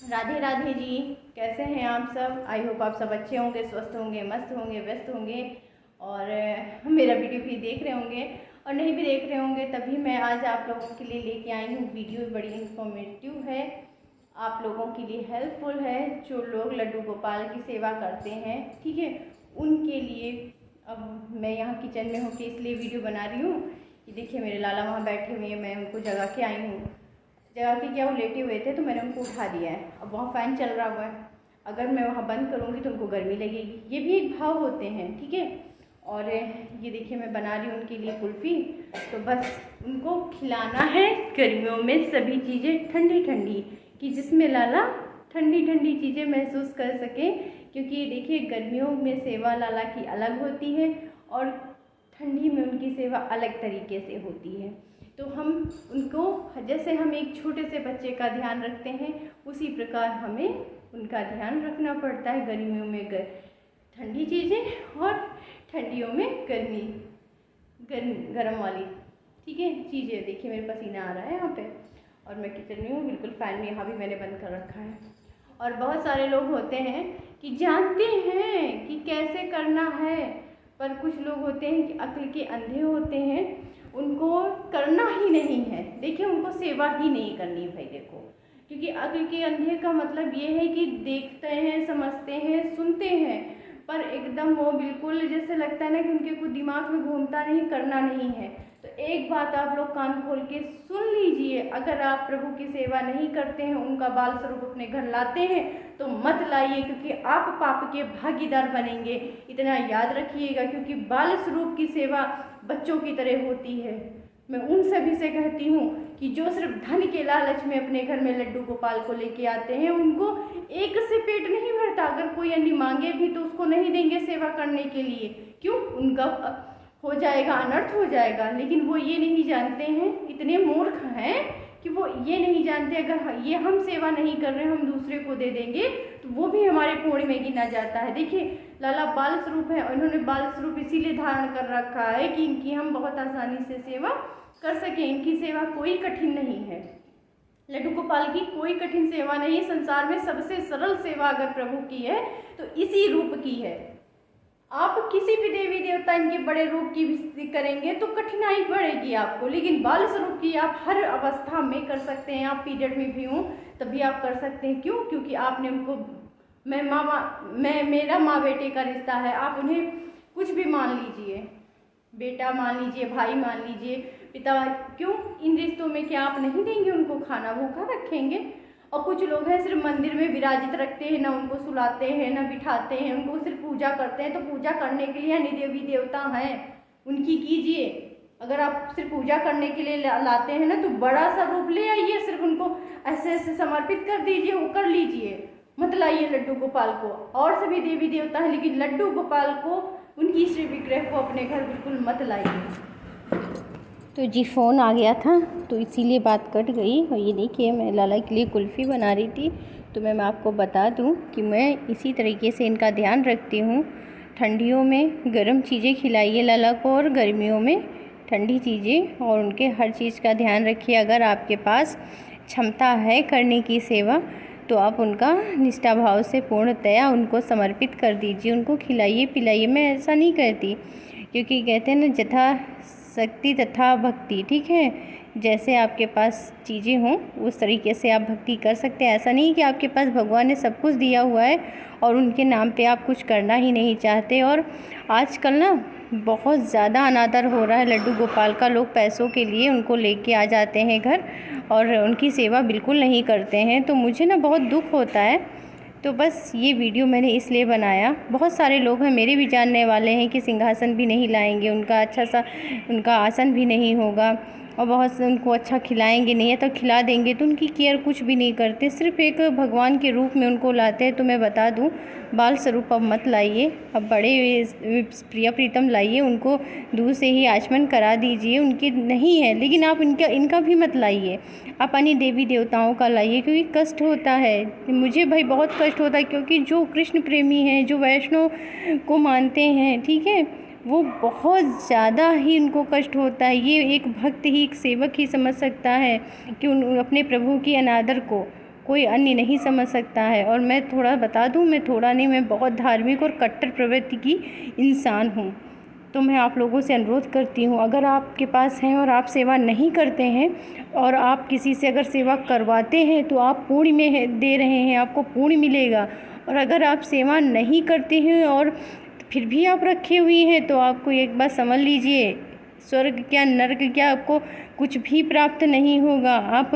राधे राधे जी। कैसे हैं आप सब? आई होप आप सब अच्छे होंगे, स्वस्थ होंगे, मस्त होंगे, व्यस्त होंगे और मेरा वीडियो भी देख रहे होंगे, और नहीं भी देख रहे होंगे तभी मैं आज आप लोगों के लिए लेके आई हूँ वीडियो। बड़ी इन्फॉर्मेटिव है, आप लोगों के लिए हेल्पफुल है। जो लोग लड्डू गोपाल की सेवा करते हैं, ठीक है, उनके लिए। अब मैं यहाँ किचन में होकर इसलिए वीडियो बना रही हूँ कि देखिए मेरे लाला वहाँ बैठे हुए हैं, मैं उनको जगा के आई हूँ। जगह के क्या, वो लेटे हुए थे तो मैंने उनको उठा दिया है। अब वहाँ फ़ैन चल रहा हुआ है, अगर मैं वहाँ बंद करूँगी तो उनको गर्मी लगेगी। ये भी एक भाव होते हैं, ठीक है। और ये देखिए मैं बना रही हूँ उनके लिए कुल्फ़ी। तो बस उनको खिलाना है गर्मियों में सभी चीज़ें ठंडी ठंडी, कि जिसमें लाला ठंडी ठंडी चीज़ें महसूस कर सकें। क्योंकि ये देखिए गर्मियों में सेवा लाला की अलग होती है और ठंडी में उनकी सेवा अलग तरीके से होती है। तो हम उनको, जैसे हम एक छोटे से बच्चे का ध्यान रखते हैं, उसी प्रकार हमें उनका ध्यान रखना पड़ता है। गर्मियों में ठंडी चीज़ें और ठंडियों में गर्म वाली, ठीक है, चीज़ें। देखिए मेरे पसीना आ रहा है यहाँ पे, और मैं किचन में हूँ बिल्कुल। फ़ैन में यहाँ भी मैंने बंद कर रखा है। और बहुत सारे लोग होते हैं कि जानते हैं कि कैसे करना है, पर कुछ लोग होते हैं कि अक्ल के अंधे होते हैं, उनको करना ही नहीं है। देखिए उनको सेवा ही नहीं करनी भाई, देखो। क्योंकि अक्ल के अंधे का मतलब ये है कि देखते हैं, समझते हैं, सुनते हैं, पर एकदम वो बिल्कुल जैसे लगता है ना कि उनके कुछ दिमाग में घूमता नहीं, करना नहीं है। तो एक बात आप लोग कान खोल के सुन लीजिए, अगर आप प्रभु की सेवा नहीं करते हैं, उनका बाल स्वरूप अपने घर लाते हैं तो मत लाइए, क्योंकि आप पाप के भागीदार बनेंगे। इतना याद रखिएगा, क्योंकि बाल स्वरूप की सेवा बच्चों की तरह होती है। मैं उन सभी से कहती हूँ कि जो सिर्फ धन के लालच में अपने घर में लड्डू गोपाल को लेके आते हैं, उनको एक से पेट नहीं भरता। अगर कोई अन्य मांगे भी तो उसको नहीं देंगे सेवा करने के लिए। क्यों? उनका हो जाएगा, अनर्थ हो जाएगा। लेकिन वो ये नहीं जानते हैं, इतने मूर्ख हैं कि वो ये नहीं जानते अगर ये हम सेवा नहीं कर रहे हैं, हम दूसरे को दे देंगे तो वो भी हमारे पुण्य में गिना जाता है। देखिए लाला बाल स्वरूप है, और इन्होंने बाल स्वरूप इसीलिए धारण कर रखा है कि इनकी हम बहुत आसानी से सेवा कर सकें। इनकी सेवा कोई कठिन नहीं है, लड्डू गोपाल की कोई कठिन सेवा नहीं। संसार में सबसे सरल सेवा अगर प्रभु की है तो इसी रूप की है। आप किसी भी देवी देवता इनके बड़े रूप की भी करेंगे तो कठिनाई बढ़ेगी आपको, लेकिन बाल स्वरूप की आप हर अवस्था में कर सकते हैं। आप पीरियड में भी हों तभी आप कर सकते हैं। क्यों? क्योंकि आपने उनको, मेरा माँ बेटे का रिश्ता है। आप उन्हें कुछ भी मान लीजिए, बेटा मान लीजिए, भाई मान लीजिए, पिता। क्यों? इन रिश्तों में क्या आप नहीं देंगे उनको खाना? भूखा रखेंगे? और कुछ लोग हैं सिर्फ मंदिर में विराजित रखते हैं, ना उनको सुलाते हैं, ना बिठाते हैं, उनको सिर्फ पूजा करते हैं। तो पूजा करने के लिए अन्य देवी देवता हैं, उनकी कीजिए। अगर आप सिर्फ पूजा करने के लिए लाते हैं ना, तो बड़ा सा रूप ले आइए, सिर्फ उनको ऐसे ऐसे समर्पित कर दीजिए, वो कर लीजिए। मत लाइए लड्डू गोपाल को। और सभी देवी देवता हैं, लेकिन लड्डू गोपाल को, उनकी श्री विग्रह को अपने घर बिल्कुल मत लाइए। तो जी फ़ोन आ गया था तो इसीलिए बात कट गई। और ये देखिए मैं लाला के लिए कुल्फ़ी बना रही थी। तो मैं आपको बता दूं कि मैं इसी तरीके से इनका ध्यान रखती हूँ। ठंडियों में गर्म चीज़ें खिलाइए लाला को, और गर्मियों में ठंडी चीज़ें, और उनके हर चीज़ का ध्यान रखिए। अगर आपके पास क्षमता है करने की सेवा तो आप उनका निष्ठा भाव से पूर्णतया उनको समर्पित कर दीजिए, उनको खिलाइए पिलाइए। मैं ऐसा नहीं करती, क्योंकि कहते हैं ना, जथा शक्ति तथा भक्ति, ठीक है। जैसे आपके पास चीज़ें हों उस तरीके से आप भक्ति कर सकते हैं। ऐसा नहीं कि आपके पास भगवान ने सब कुछ दिया हुआ है और उनके नाम पे आप कुछ करना ही नहीं चाहते। और आजकल ना बहुत ज़्यादा अनादर हो रहा है लड्डू गोपाल का। लोग पैसों के लिए उनको लेके आ जाते हैं घर और उनकी सेवा बिल्कुल नहीं करते हैं। तो मुझे ना बहुत दुख होता है। तो बस ये वीडियो मैंने इसलिए बनाया। बहुत सारे लोग हैं मेरे भी जानने वाले हैं कि सिंहासन भी नहीं लाएंगे, उनका अच्छा सा उनका आसन भी नहीं होगा, और बहुत से उनको अच्छा खिलाएंगे नहीं, है तो खिला देंगे तो उनकी केयर कुछ भी नहीं करते, सिर्फ एक भगवान के रूप में उनको लाते हैं। तो मैं बता दूं, बाल स्वरूप अब मत लाइए, अब बड़े प्रिय प्रीतम लाइए। उनको दूर से ही आचमन करा दीजिए, उनके नहीं है, लेकिन आप इनका भी मत लाइए। आप अन्य देवी देवताओं का लाइए, क्योंकि कष्ट होता है। मुझे भाई बहुत कष्ट होता है, क्योंकि जो कृष्ण प्रेमी हैं, जो वैष्णव को मानते हैं, ठीक है, वो बहुत ज़्यादा ही उनको कष्ट होता है। ये एक भक्त ही, एक सेवक ही समझ सकता है कि अपने प्रभु की अनादर को। कोई अन्य नहीं समझ सकता है। और मैं थोड़ा बता दूं, मैं थोड़ा नहीं, मैं बहुत धार्मिक और कट्टर प्रवृत्ति की इंसान हूँ। तो मैं आप लोगों से अनुरोध करती हूँ, अगर आपके पास हैं और आप सेवा नहीं करते हैं और आप किसी से अगर सेवा करवाते हैं तो आप पुण्य में दे रहे हैं, आपको पुण्य मिलेगा। और अगर आप सेवा नहीं करते हैं और फिर भी आप रखे हुए हैं तो आपको एक बात समझ लीजिए, स्वर्ग क्या नर्क क्या, आपको कुछ भी प्राप्त नहीं होगा, आप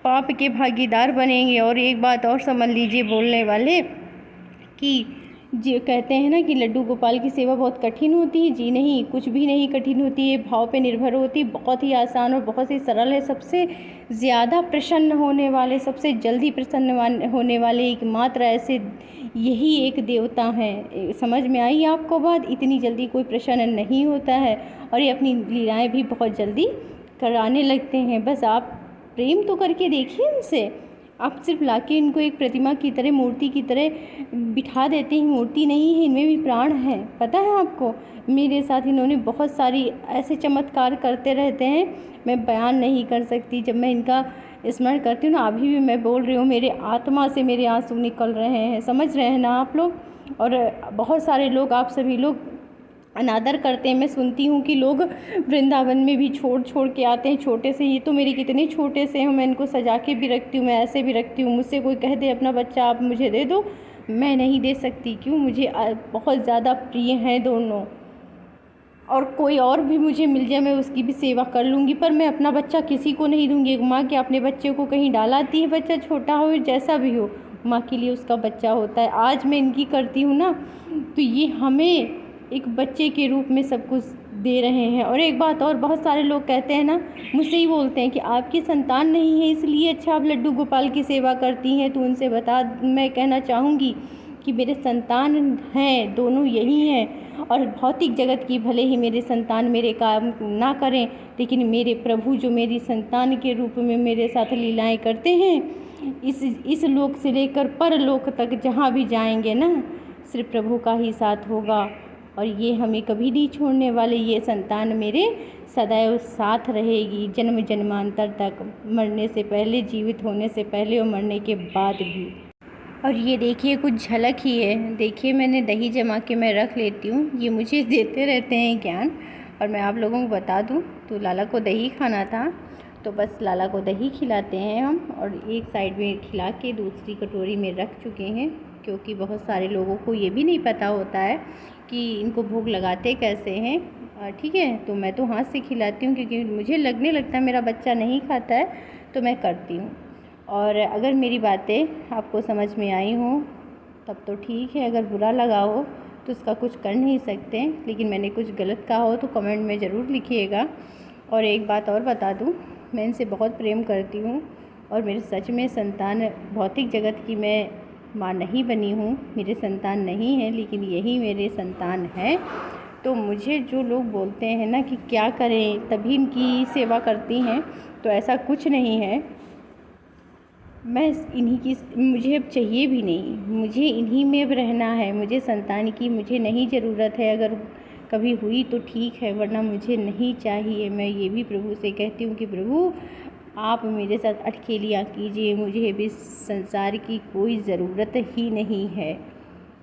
पाप के भागीदार बनेंगे। और एक बात और समझ लीजिए बोलने वाले, कि जो कहते हैं ना कि लड्डू गोपाल की सेवा बहुत कठिन होती है, जी नहीं, कुछ भी नहीं कठिन होती है, भाव पे निर्भर होती है, बहुत ही आसान और बहुत ही सरल है। सबसे ज़्यादा प्रसन्न होने वाले, सबसे जल्दी प्रसन्न होने वाले एकमात्र ऐसे यही एक देवता हैं। समझ में आई आपको बात? इतनी जल्दी कोई प्रसन्न नहीं होता है और ये अपनी लीलाएं भी बहुत जल्दी कराने लगते हैं। बस आप प्रेम तो करके देखिए उनसे। आप सिर्फ लाके इनको एक प्रतिमा की तरह, मूर्ति की तरह बिठा देते हैं। मूर्ति नहीं है, इनमें भी प्राण है, पता है आपको। मेरे साथ इन्होंने बहुत सारी ऐसे चमत्कार करते रहते हैं, मैं बयान नहीं कर सकती। जब मैं इनका स्मरण करती हूँ ना, अभी भी मैं बोल रही हूँ, मेरे आत्मा से मेरे आंसू निकल रहे हैं, समझ रहे हैं ना आप लोग। और बहुत सारे लोग, आप सभी लोग अनादर करते हैं। मैं सुनती हूँ कि लोग वृंदावन में भी छोड़ के आते हैं छोटे से। ये तो मेरे कितने छोटे से हैं, मैं इनको सजा के भी रखती हूँ, मैं ऐसे भी रखती हूँ। मुझसे कोई कह दे अपना बच्चा आप मुझे दे दो, मैं नहीं दे सकती। क्यों? मुझे बहुत ज़्यादा प्रिय हैं दोनों। और कोई और भी मुझे मिल जाए मैं उसकी भी सेवा कर लूँगी, पर मैं अपना बच्चा किसी को नहीं दूँगी। एक माँ के अपने बच्चे को कहीं डालाती है, बच्चा छोटा हो जैसा भी हो, माँ के लिए उसका बच्चा होता है। आज मैं इनकी करती हूँ ना, तो ये हमें एक बच्चे के रूप में सब कुछ दे रहे हैं। और एक बात और, बहुत सारे लोग कहते हैं ना, मुझसे ही बोलते हैं कि आपकी संतान नहीं है इसलिए अच्छा आप लड्डू गोपाल की सेवा करती हैं। तो उनसे मैं कहना चाहूँगी कि मेरे संतान हैं, दोनों यही हैं। और भौतिक जगत की भले ही मेरे संतान मेरे काम ना करें, लेकिन मेरे प्रभु जो मेरी संतान के रूप में मेरे साथ लीलाएं करते हैं, इस लोक से लेकर परलोक तक जहाँ भी जाएंगे ना, सिर्फ प्रभु का ही साथ होगा। और ये हमें कभी नहीं छोड़ने वाले, ये संतान मेरे सदैव साथ रहेगी, जन्म जन्मांतर तक, मरने से पहले, जीवित होने से पहले और मरने के बाद भी। और ये देखिए कुछ झलक ही है, देखिए मैंने दही जमा के मैं रख लेती हूँ, ये मुझे देते रहते हैं ज्ञान। और मैं आप लोगों को बता दूँ, तो लाला को दही खाना था, तो बस लाला को दही खिलाते हैं हम। और एक साइड में खिला के दूसरी कटोरी में रख चुके हैं, क्योंकि बहुत सारे लोगों को ये भी नहीं पता होता है कि इनको भोग लगाते कैसे हैं। ठीक है, तो मैं तो हाथ से खिलाती हूँ, क्योंकि मुझे लगने लगता है मेरा बच्चा नहीं खाता है, तो मैं करती हूँ। और अगर मेरी बातें आपको समझ में आई हों तब तो ठीक है, अगर बुरा लगा हो तो उसका कुछ कर नहीं सकते, लेकिन मैंने कुछ गलत कहा हो तो कमेंट में ज़रूर लिखिएगा। और एक बात और बता दूँ, मैं इनसे बहुत प्रेम करती हूँ और मेरे सच में संतान, भौतिक जगत की मैं माँ नहीं बनी हूँ, मेरे संतान नहीं है, लेकिन यही मेरे संतान है। तो मुझे जो लोग बोलते हैं ना कि क्या करें तभी इनकी सेवा करती हैं, तो ऐसा कुछ नहीं है। मैं इन्हीं की, मुझे अब चाहिए भी नहीं, मुझे इन्हीं में अब रहना है। मुझे संतान की मुझे नहीं ज़रूरत है, अगर कभी हुई तो ठीक है, वरना मुझे नहीं चाहिए। मैं ये भी प्रभु से कहती हूँ कि प्रभु आप मेरे साथ अटखेलियाँ कीजिए, मुझे भी संसार की कोई ज़रूरत ही नहीं है।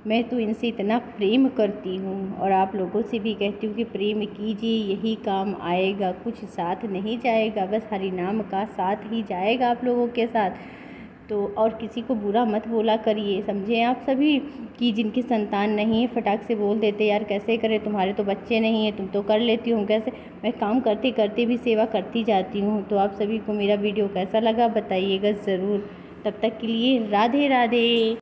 मैं तो इनसे इतना प्रेम करती हूँ और आप लोगों से भी कहती हूँ कि प्रेम कीजिए, यही काम आएगा, कुछ साथ नहीं जाएगा, बस हरि नाम का साथ ही जाएगा आप लोगों के साथ। तो और किसी को बुरा मत बोला करिए, समझे आप सभी, कि जिनकी संतान नहीं है फटाक से बोल देते यार कैसे करें, तुम्हारे तो बच्चे नहीं हैं, तुम तो कर लेती हो कैसे। मैं काम करते करते भी सेवा करती जाती हूँ। तो आप सभी को मेरा वीडियो कैसा लगा बताइएगा ज़रूर। तब तक के लिए राधे राधे।